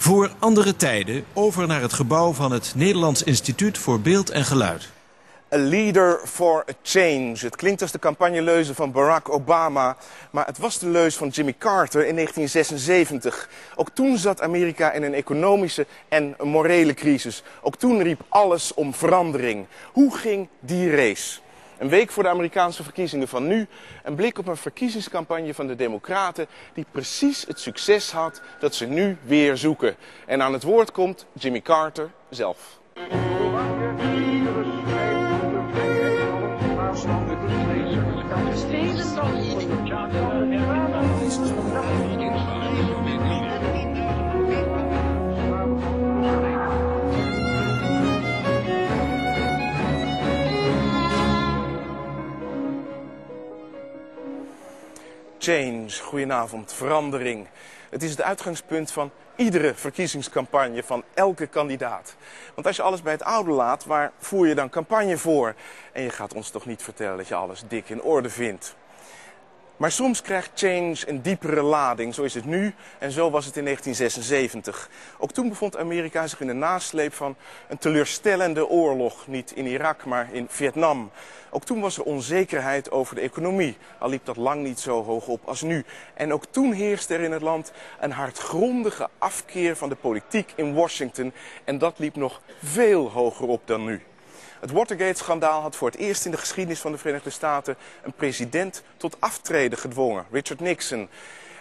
Voor Andere Tijden over naar het gebouw van het Nederlands Instituut voor Beeld en Geluid. A leader for a change. Het klinkt als de campagneleuze van Barack Obama, maar het was de leus van Jimmy Carter in 1976. Ook toen zat Amerika in een economische en een morele crisis. Ook toen riep alles om verandering. Hoe ging die race? Een week voor de Amerikaanse verkiezingen van nu, een blik op een verkiezingscampagne van de Democraten die precies het succes had dat ze nu weer zoeken. En aan het woord komt Jimmy Carter zelf. Change, goedenavond, verandering. Het is het uitgangspunt van iedere verkiezingscampagne van elke kandidaat. Want als je alles bij het oude laat, waar voer je dan campagne voor? En je gaat ons toch niet vertellen dat je alles dik in orde vindt. Maar soms krijgt change een diepere lading, zo is het nu en zo was het in 1976. Ook toen bevond Amerika zich in de nasleep van een teleurstellende oorlog, niet in Irak, maar in Vietnam. Ook toen was er onzekerheid over de economie, al liep dat lang niet zo hoog op als nu. En ook toen heerste er in het land een hardgrondige afkeer van de politiek in Washington en dat liep nog veel hoger op dan nu. Het Watergate-schandaal had voor het eerst in de geschiedenis van de Verenigde Staten een president tot aftreden gedwongen, Richard Nixon.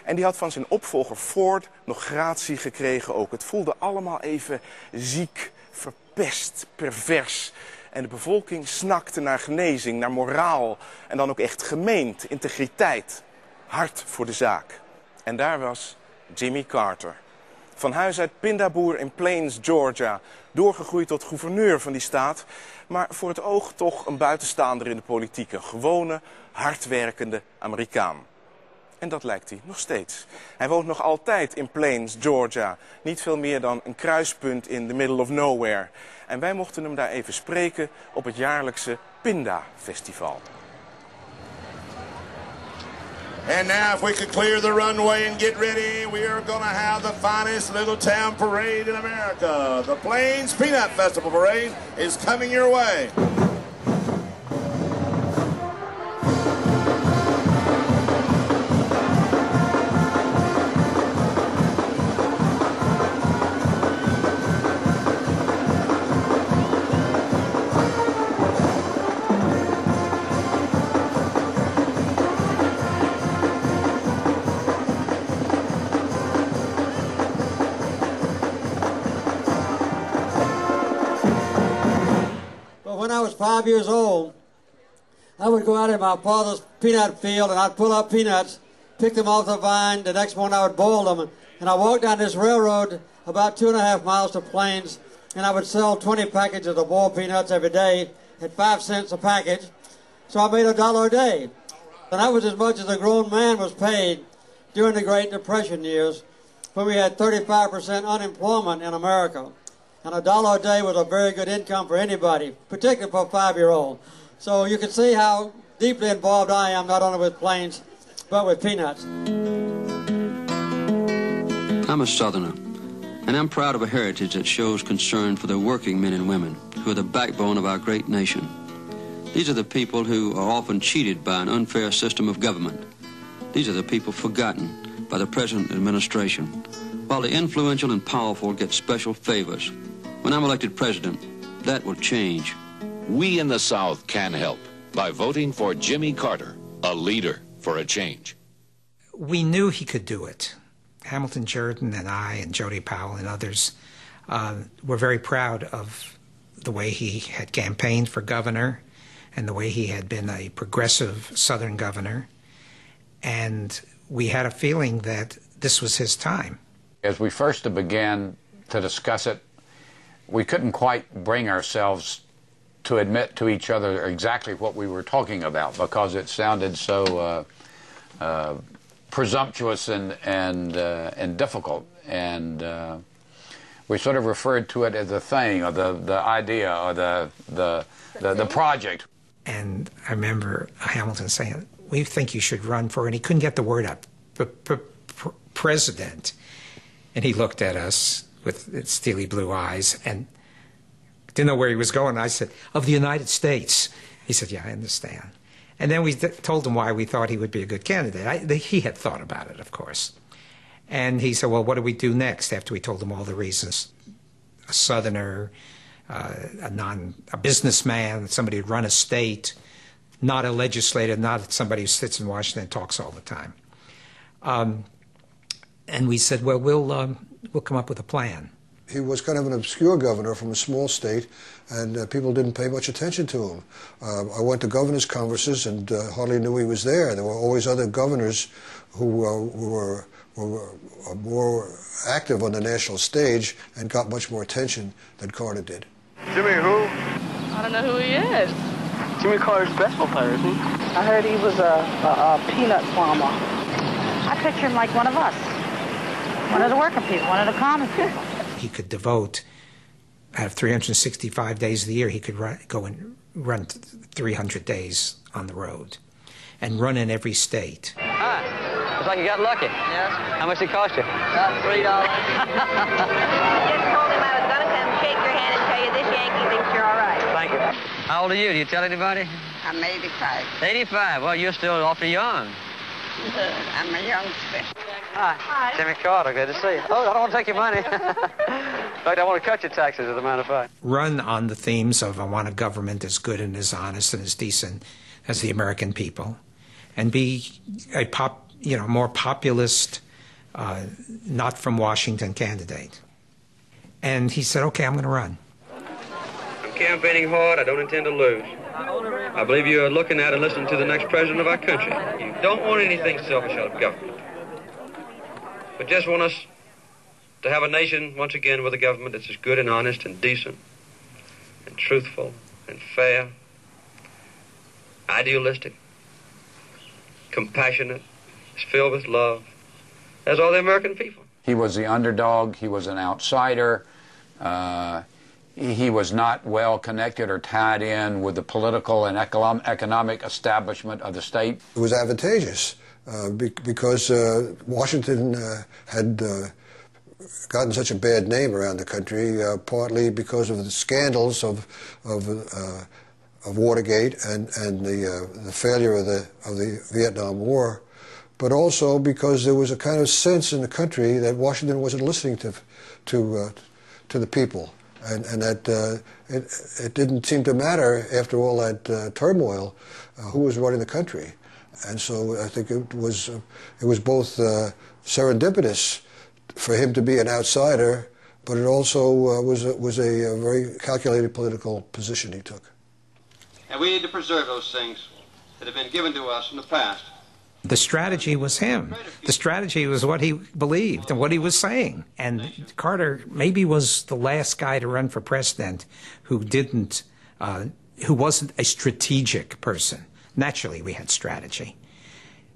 En die had van zijn opvolger Ford nog gratie gekregen ook. Het voelde allemaal even ziek, verpest, pervers. En de bevolking snakte naar genezing, naar moraal en dan ook echt gemeend, integriteit, hard voor de zaak. En daar was Jimmy Carter. Van huis uit pindaboer in Plains, Georgia, doorgegroeid tot gouverneur van die staat, maar voor het oog toch een buitenstaander in de politiek, een gewone, hardwerkende Amerikaan. En dat lijkt hij nog steeds. Hij woont nog altijd in Plains, Georgia, niet veel meer dan een kruispunt in the middle of nowhere. En wij mochten hem daar even spreken op het jaarlijkse Pinda-festival. And now if we could clear the runway and get ready, we are going to have the finest little town parade in America. The Plains Peanut Festival Parade is coming your way. When I was 5 years old, I would go out in my father's peanut field and I'd pull up peanuts, pick them off the vine. The next morning I would boil them. And I walked down this railroad about 2.5 miles to Plains, and I would sell 20 packages of boiled peanuts every day at 5 cents a package. So I made $1 a day. And that was as much as a grown man was paid during the Great Depression years, when we had 35% unemployment in America. And $1 a day was a very good income for anybody, particularly for a 5-year-old. So you can see how deeply involved I am, not only with Plains, but with peanuts. I'm a Southerner, and I'm proud of a heritage that shows concern for the working men and women who are the backbone of our great nation. These are the people who are often cheated by an unfair system of government. These are the people forgotten by the present administration, while the influential and powerful get special favors. When I'm elected president, that will change. We in the South can help by voting for Jimmy Carter, a leader for a change. We knew he could do it. Hamilton Jordan and I and Jody Powell and others were very proud of the way he had campaigned for governor and the way he had been a progressive Southern governor. And we had a feeling that this was his time. As we first began to discuss it, we couldn't quite bring ourselves to admit to each other exactly what we were talking about because it sounded so presumptuous and difficult. And we sort of referred to it as a thing, or the idea, or the project. And I remember Hamilton saying, "We think you should run for," and he couldn't get the word out, president. And he looked at us with steely blue eyes, and didn't know where he was going. I said, "Of the United States." He said, "Yeah, I understand." And then we told him why we thought he would be a good candidate. He had thought about it, of course. And he said, "Well, what do we do next?" After we told him all the reasons. A Southerner, a businessman, somebody who'd run a state, not a legislator, not somebody who sits in Washington and talks all the time. And we said, "Well, we'll come up with a plan." He was kind of an obscure governor from a small state, and people didn't pay much attention to him. I went to governors' conferences and hardly knew he was there. There were always other governors who were more active on the national stage and got much more attention than Carter did. Jimmy who? I don't know who he is. Jimmy Carter's basketball player, isn't he? I heard he was a peanut farmer. I picture him like one of us. One of the working people, one of the common people. He could devote, out of 365 days of the year, he could go and run 300 days on the road and run in every state. Hi. Looks like you got lucky. Yes. How much did it cost you? About $3. Just told him I was going to come shake your hand and tell you this Yankee thinks you're all right. Thank you. How old are you? Do you tell anybody? I'm 85. 85. Well, you're still awfully young. I'm a youngster. Hi. Hi. Jimmy Carter, good to see you. Oh, I don't want to take your money. In fact, I want to cut your taxes, as a matter of fact. Run on the themes of I want a government as good and as honest and as decent as the American people, and be a more populist, not from Washington candidate. And he said, "Okay, I'm going to run." I'm campaigning hard. I don't intend to lose. I believe you're looking at and listening to the next president of our country. You don't want anything selfish out of government, but just want us to have a nation, once again, with a government that's as good and honest and decent and truthful and fair, idealistic, compassionate, is filled with love, as are the American people. He was the underdog. He was an outsider. He was not well connected or tied in with the political and economic establishment of the state. It was advantageous because Washington had gotten such a bad name around the country, partly because of the scandals of Watergate and the failure of the Vietnam War, but also because there was a kind of sense in the country that Washington wasn't listening to the people. And that it didn't seem to matter, after all that turmoil, who was running the country. And so I think it was both serendipitous for him to be an outsider, but it also was a very calculated political position he took. And we need to preserve those things that have been given to us in the past. The strategy was him. The strategy was what he believed and what he was saying. And Carter maybe was the last guy to run for president who wasn't a strategic person. Naturally, we had strategy.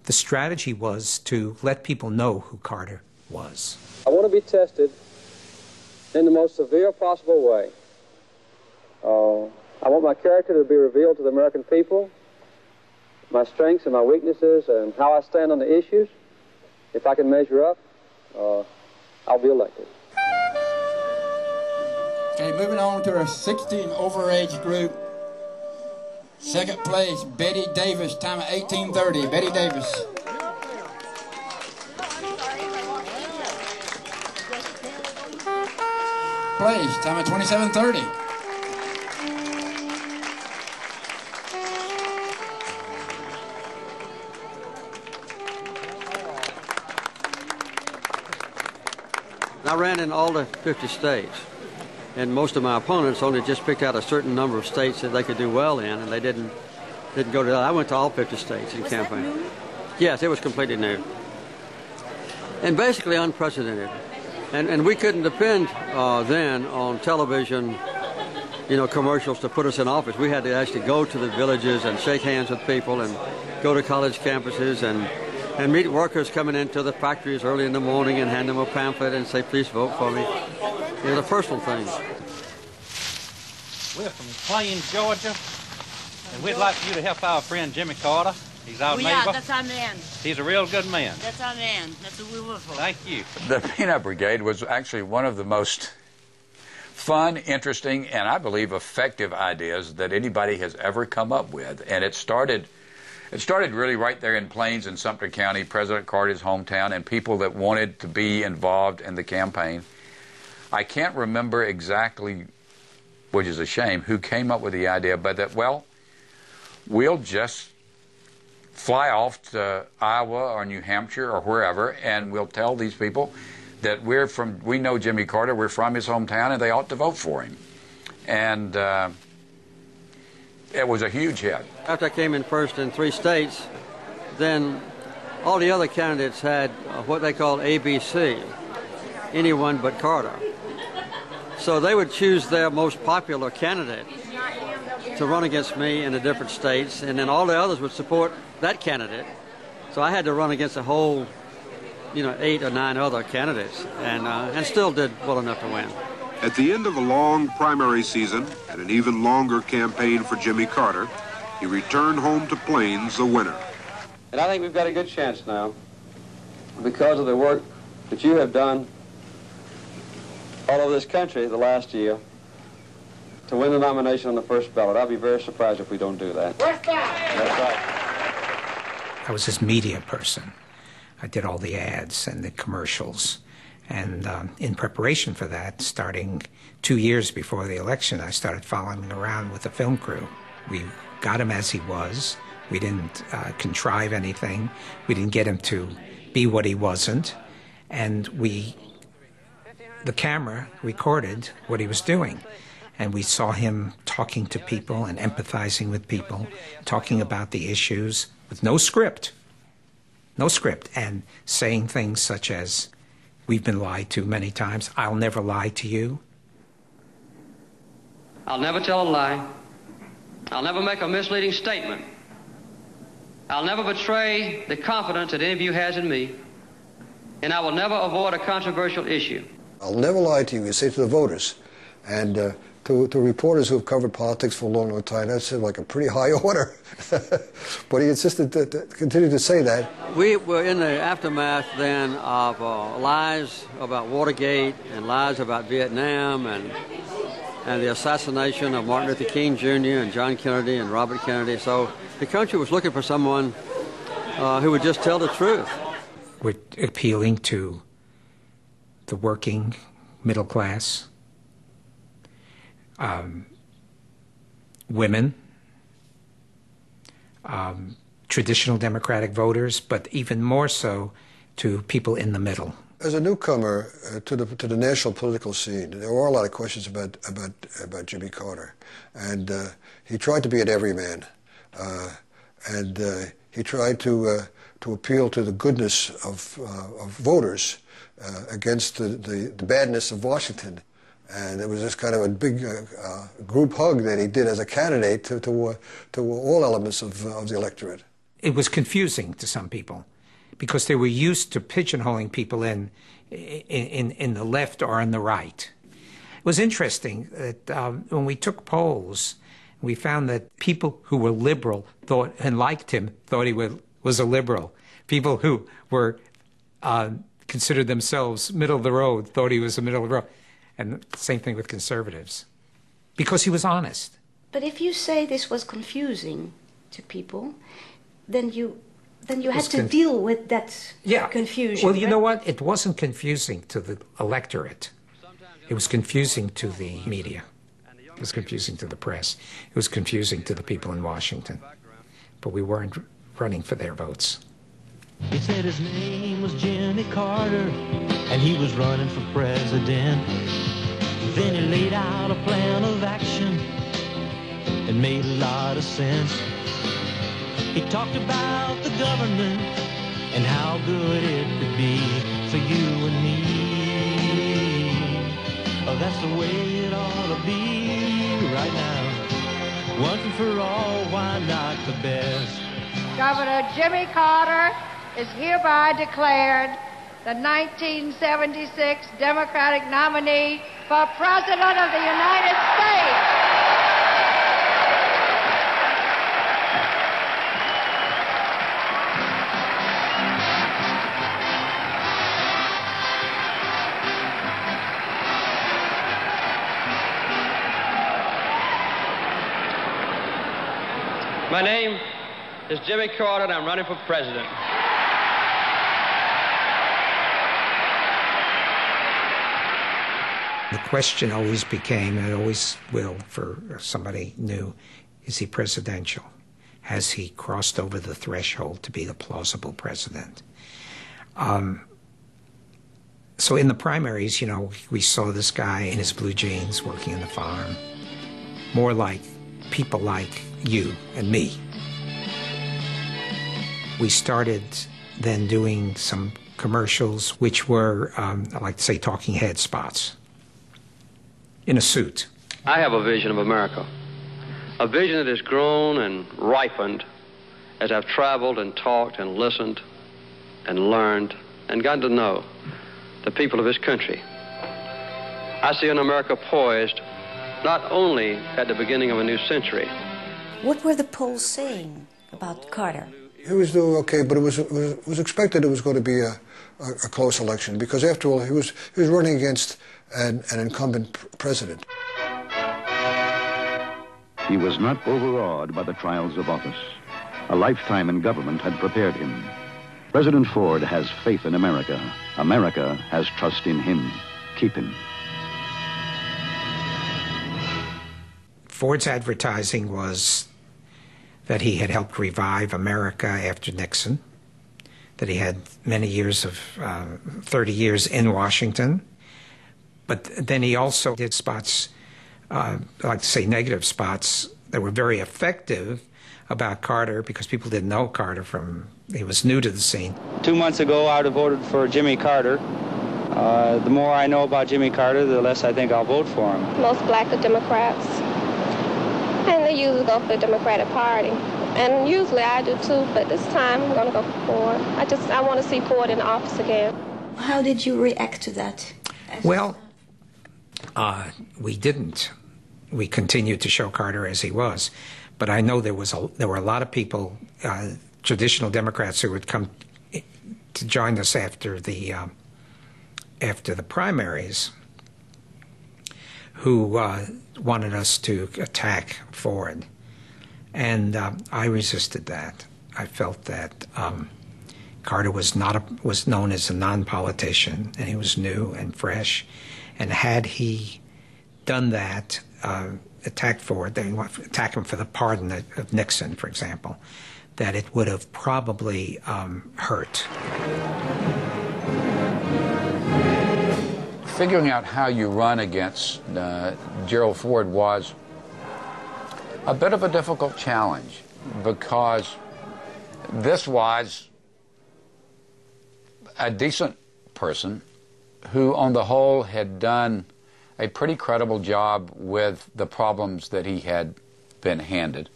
The strategy was to let people know who Carter was. I want to be tested in the most severe possible way. I want my character to be revealed to the American people, my strengths and my weaknesses, and how I stand on the issues. If I can measure up, I'll be elected. Okay, moving on to our 60 and over age group. Second place, Betty Davis, time of 18:30. Betty Davis. Place, time of 27:30. I ran in all the 50 states, and most of my opponents only just picked out a certain number of states that they could do well in, and they didn't go to. I went to all 50 states in campaign. Was that new? Yes, it was completely new, and basically unprecedented. And we couldn't depend then on television, commercials to put us in office. We had to actually go to the villages and shake hands with people, and go to college campuses and meet workers coming into the factories early in the morning and hand them a pamphlet and say, "Please vote for me." It was a personal thing. We're from Plains, Georgia, and we'd like you to help our friend Jimmy Carter. He's our neighbor. Yeah, that's our man. He's a real good man. That's our man. That's who we work for. Thank you. The Peanut Brigade was actually one of the most fun, interesting, and I believe effective ideas that anybody has ever come up with. And it started really right there in Plains in Sumter County, President Carter's hometown, and people that wanted to be involved in the campaign. I can't remember exactly, which is a shame, who came up with the idea, but that, well, we'll just fly off to Iowa or New Hampshire or wherever, and we'll tell these people that we know Jimmy Carter, we're from his hometown, and they ought to vote for him. And it was a huge hit. After I came in first in 3 states, then all the other candidates had what they called ABC, anyone but Carter. So they would choose their most popular candidate to run against me in the different states, and then all the others would support that candidate. So I had to run against a whole, 8 or 9 other candidates, and still did well enough to win. At the end of a long primary season and an even longer campaign for Jimmy Carter, he returned home to Plains a winner. And I think we've got a good chance now, because of the work that you have done all over this country the last year, to win the nomination on the first ballot. I'll be very surprised if we don't do that. That's right. I was his media person. I did all the ads and the commercials. And in preparation for that, starting 2 years before the election, I started following him around with the film crew. We got him as he was. We didn't contrive anything. We didn't get him to be what he wasn't. And the camera recorded what he was doing. And we saw him talking to people and empathizing with people, talking about the issues with no script, and saying things such as, "We've been lied to many times. I'll never lie to you. I'll never tell a lie. I'll never make a misleading statement. I'll never betray the confidence that any of you has in me. And I will never avoid a controversial issue." I'll never lie to you, you say to the voters. And to reporters who have covered politics for a long, long time, that seemed like a pretty high order. But he insisted to continue to say that. We were in the aftermath then of lies about Watergate and lies about Vietnam and the assassination of Martin Luther King Jr. and John Kennedy and Robert Kennedy. So the country was looking for someone who would just tell the truth. We're appealing to the working middle class, women, traditional Democratic voters, but even more so to people in the middle. As a newcomer to the national political scene, there were a lot of questions about Jimmy Carter, and he tried to be an everyman, and he tried to appeal to the goodness of voters against the badness of Washington. And it was just kind of a big group hug that he did as a candidate to all elements of the electorate. It was confusing to some people because they were used to pigeonholing people in the left or on the right. It was interesting that when we took polls, we found that people who were liberal thought and liked him thought he was a liberal. People who were considered themselves middle of the road thought he was a middle of the road. And same thing with conservatives, because he was honest. But if you say this was confusing to people, then you had to deal with that confusion. Well, you know what? It wasn't confusing to the electorate. It was confusing to the media. It was confusing to the press. It was confusing to the people in Washington. But we weren't running for their votes. He said his name was Jimmy Carter, and he was running for president. Then he laid out a plan of action. It made a lot of sense. He talked about the government and how good it could be for you and me. Oh, that's the way it ought to be right now. Once and for all, why not the best? Governor Jimmy Carter is hereby declared the 1976 Democratic nominee for President of the United States. My name is Jimmy Carter, and I'm running for president. The question always became, and it always will for somebody new, is he presidential? Has he crossed over the threshold to be the plausible president? So in the primaries, you know, we saw this guy in his blue jeans working on the farm, more like people like you and me. We started then doing some commercials, which were, I like to say, talking head spots, in a suit. I have a vision of America, a vision that has grown and ripened as I've traveled and talked and listened and learned and gotten to know the people of this country. I see an America poised not only at the beginning of a new century. What were the polls saying about Carter? He was doing okay, but it was expected it was going to be a close election because, after all, he was running against an incumbent president. He was not overawed by the trials of office. A lifetime in government had prepared him. President Ford has faith in America. America has trust in him. Keep him. Ford's advertising was that he had helped revive America after Nixon, that he had many years of 30 years in Washington. But then he also did spots, I like to say negative spots, that were very effective about Carter because people didn't know Carter he was new to the scene. 2 months ago, I would have voted for Jimmy Carter. The more I know about Jimmy Carter, the less I think I'll vote for him. Most black are Democrats, and they usually go for the Democratic Party. And usually I do too, but this time I'm going to go for Ford. I want to see Ford in office again. How did you react to that? Well, we didn't. We continued to show Carter as he was. But I know there were a lot of people, traditional Democrats, who would come to join us after the primaries, who wanted us to attack Ford, and I resisted that. I felt that Carter was known as a non-politician, and he was new and fresh, and had he done that, attack Ford, attack him for the pardon of Nixon, for example, that it would have probably hurt. Figuring out how you run against Gerald Ford was a bit of a difficult challenge because this was a decent person who, on the whole, had done a pretty credible job with the problems that he had been handed.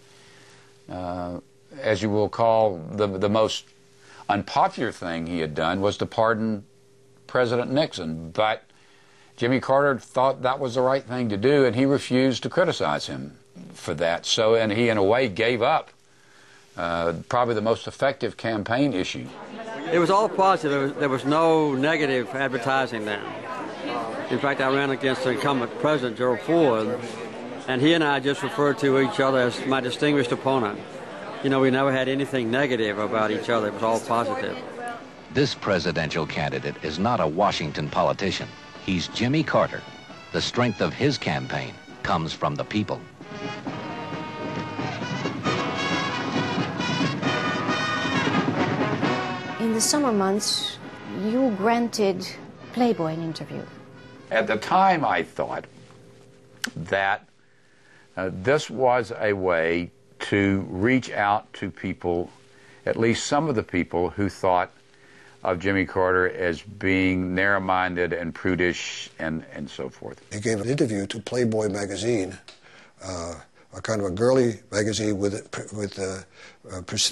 As you will recall, the most unpopular thing he had done was to pardon President Nixon, but Jimmy Carter thought that was the right thing to do, and he refused to criticize him for that. So, and he, in a way, gave up probably the most effective campaign issue. It was all positive. There was no negative advertising then. In fact, I ran against the incumbent president, Gerald Ford, and he and I just referred to each other as my distinguished opponent. You know, we never had anything negative about each other. It was all positive. This presidential candidate is not a Washington politician. He's Jimmy Carter. The strength of his campaign comes from the people. In the summer months, you granted Playboy an interview. At the time, I thought that this was a way to reach out to people, at least some of the people who thought of Jimmy Carter as being narrow-minded and prudish and so forth. He gave an interview to Playboy magazine, a kind of a girly magazine with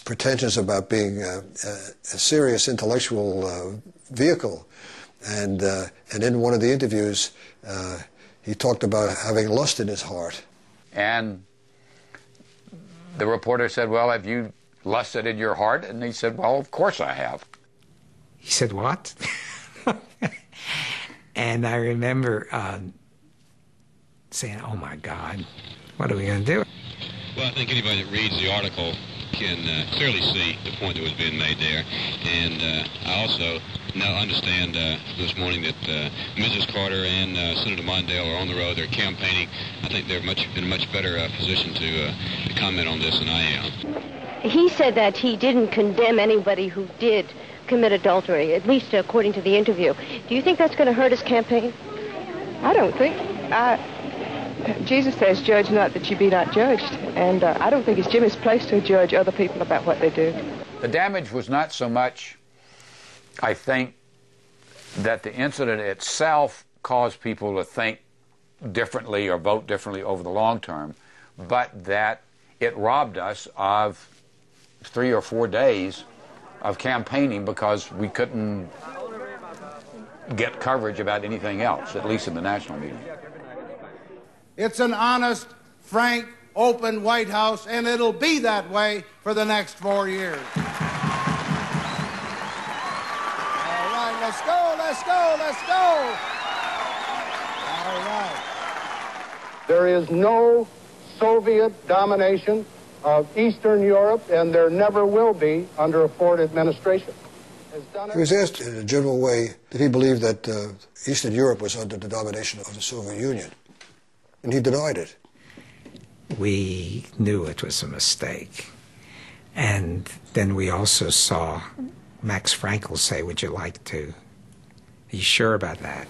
pretensions about being a serious intellectual vehicle. And in one of the interviews, he talked about having lust in his heart. And the reporter said, well, have you lusted in your heart? And he said, well, of course I have. He said, what? And I remember saying, oh, my God, what are we going to do? Well, I think anybody that reads the article can clearly see the point that was being made there. And I also now understand this morning that Mrs. Carter and Senator Mondale are on the road. They're campaigning. I think they're in a much better position to comment on this than I am. He said that he didn't condemn anybody who did commit adultery, at least according to the interview. Do you think that's going to hurt his campaign? I don't think. Jesus says, judge not that you be not judged. And I don't think it's Jimmy's place to judge other people about what they do. The damage was not so much, I think, that the incident itself caused people to think differently or vote differently over the long term, but that it robbed us of 3 or 4 days of campaigning because we couldn't get coverage about anything else, at least in the national media. It's an honest, frank, open White House, and it'll be that way for the next 4 years. All right, let's go, let's go, let's go. All right. There is no Soviet domination of Eastern Europe, and there never will be under a Ford administration. He was asked in a general way that he believed that Eastern Europe was under the domination of the Soviet Union, and he denied it. We knew it was a mistake. And then we also saw Max Frankel say, would you like to? Are you sure about that?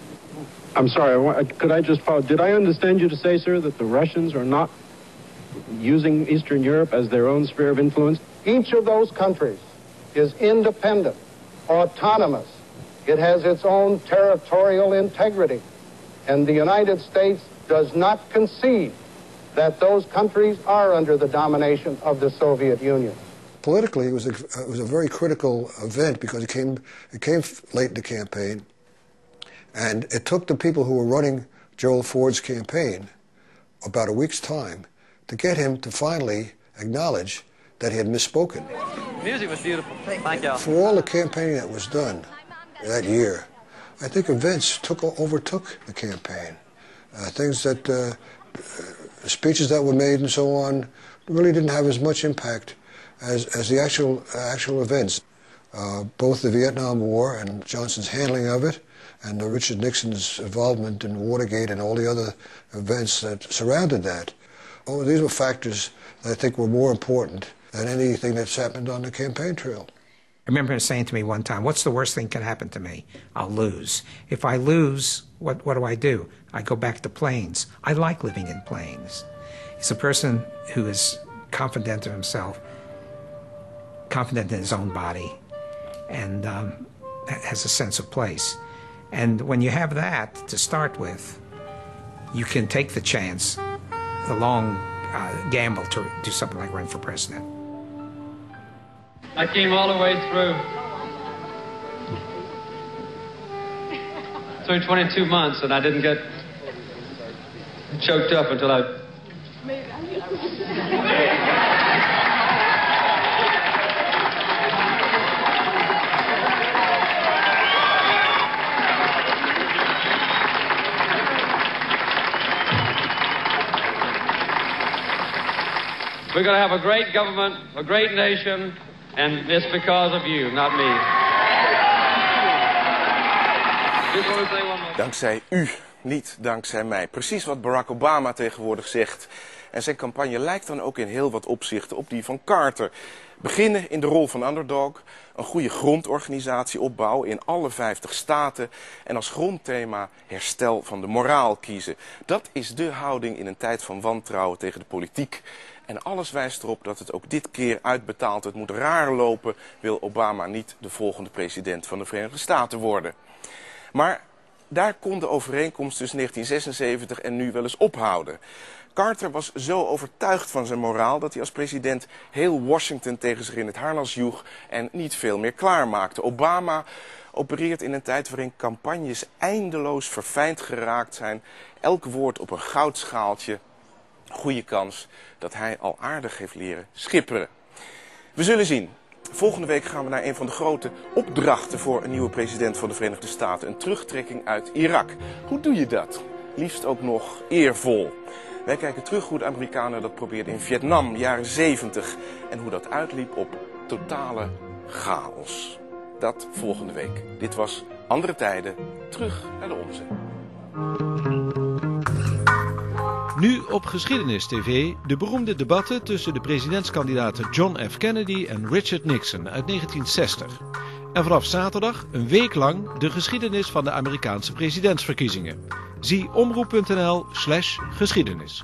I'm sorry, could I just follow? Did I understand you to say, sir, that the Russians are not using Eastern Europe as their own sphere of influence? Each of those countries is independent, autonomous. It has its own territorial integrity. And the United States does not concede that those countries are under the domination of the Soviet Union. Politically, it was a very critical event because it came late in the campaign, and it took the people who were running Gerald Ford's campaign about a week's time to get him to finally acknowledge that he had misspoken. Music was beautiful. Thank you. For all the campaigning that was done that year, I think events overtook the campaign. Things that, speeches that were made and so on, really didn't have as much impact as the actual events. Both the Vietnam War and Johnson's handling of it, and Richard Nixon's involvement in Watergate and all the other events that surrounded that. These were factors that I think were more important than anything that's happened on the campaign trail. I remember him saying to me one time, what's the worst thing that can happen to me? I'll lose. If I lose, what do? I go back to planes. I like living in planes. He's a person who is confident of himself, confident in his own body, and has a sense of place. And when you have that to start with, you can take the chance, the long gamble to do something like run for president. I came all the way through 22 months, and I didn't get choked up until I... We're going to have a great government, a great nation, and it's because of you, not me. Dankzij u, niet dankzij mij. Precies wat Barack Obama tegenwoordig zegt. En zijn campagne lijkt dan ook in heel wat opzichten op die van Carter. Beginnen in de rol van underdog, een goede grondorganisatie opbouwen in alle 50 staten en als grondthema herstel van de moraal kiezen. Dat is de houding in een tijd van wantrouwen tegen de politiek. En alles wijst erop dat het ook dit keer uitbetaald. Het moet raar lopen, wil Obama niet de volgende president van de Verenigde Staten worden. Maar daar kon de overeenkomst tussen 1976 en nu wel eens ophouden. Carter was zo overtuigd van zijn moraal dat hij als president heel Washington tegen zich in het harnas joeg en niet veel meer klaarmaakte. Obama opereert in een tijd waarin campagnes eindeloos verfijnd geraakt zijn. Elk woord op een goudschaaltje. Goede kans dat hij al aardig heeft leren schipperen. We zullen zien. Volgende week gaan we naar een van de grote opdrachten voor een nieuwe president van de Verenigde Staten. Een terugtrekking uit Irak. Hoe doe je dat? Liefst ook nog eervol. Wij kijken terug hoe de Amerikanen dat probeerden in Vietnam, jaren 70. En hoe dat uitliep op totale chaos. Dat volgende week. Dit was Andere Tijden, terug naar de onze. Nu op Geschiedenis TV de beroemde debatten tussen de presidentskandidaten John F. Kennedy en Richard Nixon uit 1960. En vanaf zaterdag een week lang de geschiedenis van de Amerikaanse presidentsverkiezingen. Zie omroep.nl/geschiedenis.